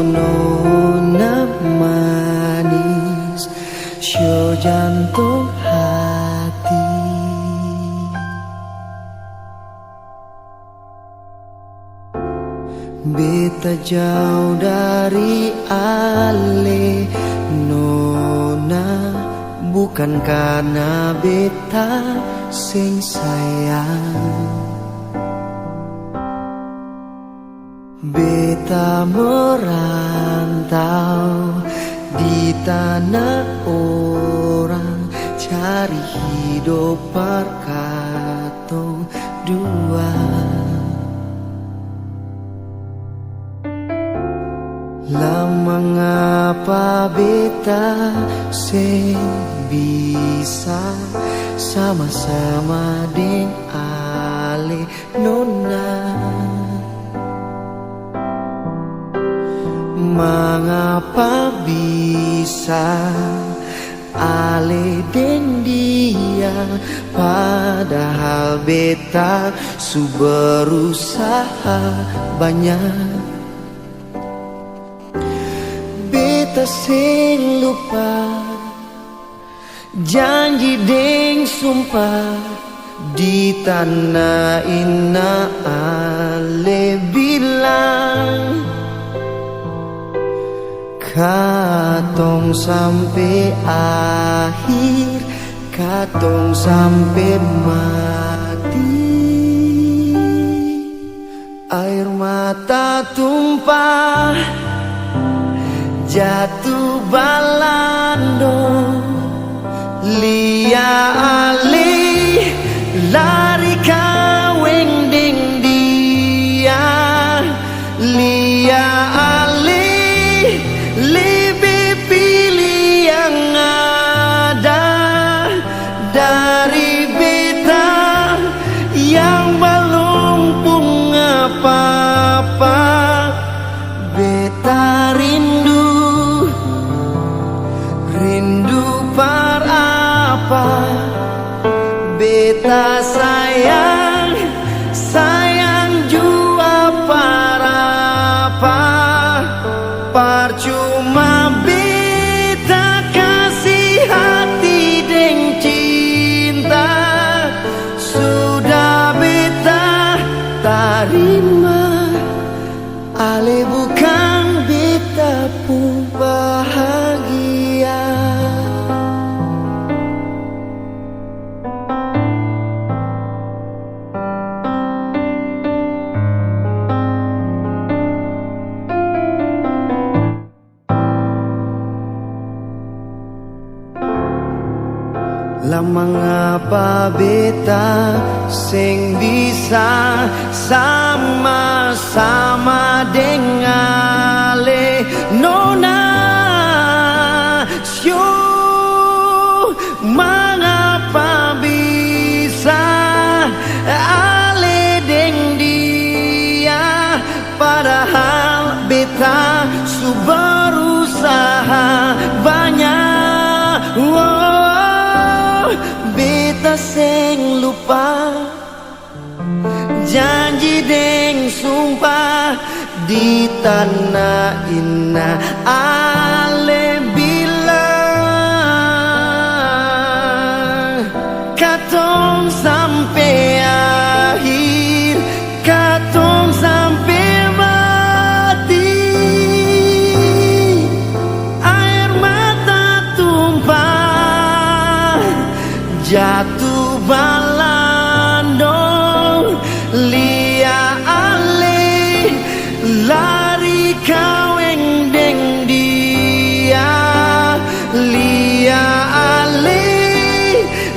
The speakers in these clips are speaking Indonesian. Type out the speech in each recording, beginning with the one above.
Nona manis, show jantung hati. Beta jauh dari ale, Nona, bukan karena beta sing sayang. Beta merantau di tanah orang, cari hidup perkatong dua. Lama ngapa beta sing bisa sama-sama deng ale, Nona. Mengapa bisa ale deng dia, padahal beta su berusaha banyak. Beta sing lupa janji deng sumpah di tanah ina ale bilang katong sampai akhir, katong sampai mati. Air mata tumpah, jatuh balando, lia ali lari kaweng deng dia, lia ali lebih pilih yang ada dari beta yang belum punya apa-apa. Beta rindu par apa, beta sayang jua par apa. Percuma beta kasih hati deng cinta, sudah beta tarima ale bukan beta pun bahagia. Lama ngapa beta sing bisa sama-sama dengan ale, Nona. Mengapa bisa ale deng dia, padahal beta su berusaha banyak. Beta sing lupa janji deng sumpah di tanah ina ale bilang katong sampai akhir, katong sampai mati. Air mata tumpah, jatuh balandong, lia ale lari kaweng deng dia, lia ale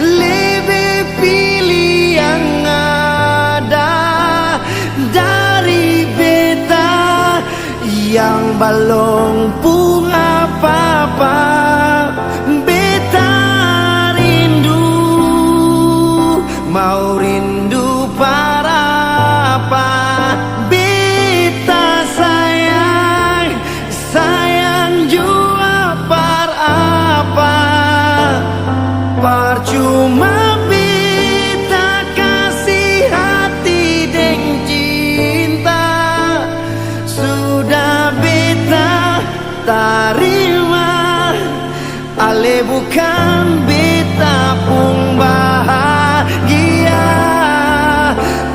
lebih pilih yang ada dari beta yang belum punya apa-apa. Beta mau rindu para apa, beta sayang jua par apa. Percuma beta kasih hati deng cinta, sudah bukan beta pun bahagia.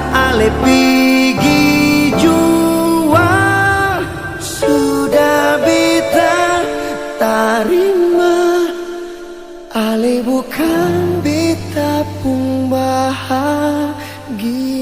Ale pigi jua sudah beta tarima. Ale bukan beta pun bahagia.